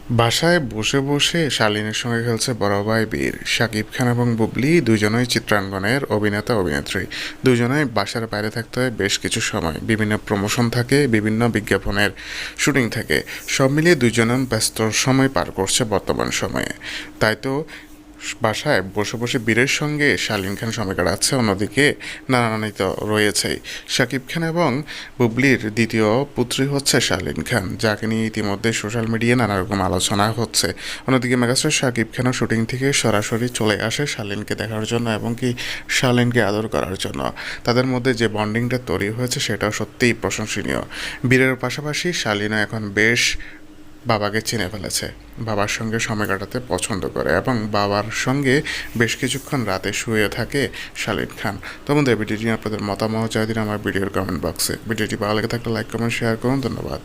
বাসায় বসে বসে শালীনের সঙ্গে খেলছে বড় ভাই বীর। শাকিব খান এবং বুবলি দুজনেই চিত্রাঙ্গনের অভিনেতা অভিনেত্রী। দুজনেই বাসার বাইরে থাকতে হয় বেশ কিছু সময়, বিভিন্ন প্রমোশন থাকে, বিভিন্ন বিজ্ঞাপনের শুটিং থাকে। সব মিলিয়ে দুজনে ব্যস্ত সময় পার করছে বর্তমান সময়ে। তাই তো বাসায় বসে বসে বীরের সঙ্গে শালীন খান সময় কাটাচ্ছে। অন্যদিকে নানানানি তো রয়েছেই। শাকিব খান এবং বুবলির দ্বিতীয় পুত্রী হচ্ছে শালীন খান, যাকে নিয়ে ইতিমধ্যে সোশ্যাল মিডিয়ায় নানা রকম আলোচনা হচ্ছে। অন্যদিকে মেগাস্টার শাকিব খানও শুটিং থেকে সরাসরি চলে আসে শালীনকে দেখার জন্য এবং কি শালীনকে আদর করার জন্য। তাদের মধ্যে যে বন্ডিংটা তৈরি হয়েছে সেটাও সত্যিই প্রশংসনীয়। বীরের পাশাপাশি শালীনও এখন বেশ বাবাকে চিনে ফেলেছে। বাবার সঙ্গে সময় কাটাতে পছন্দ করে এবং বাবার সঙ্গে বেশ কিছুক্ষণ রাতে শুয়ে থাকে শালিন খান। তো বন্ধুরা, ভিডিওটি নিয়ে আপনাদের মতামত চাই দিন আমার ভিডিওর কমেন্ট বক্সে। ভিডিওটি ভালো লেগে থাকলে লাইক কমেন্ট শেয়ার করুন। ধন্যবাদ।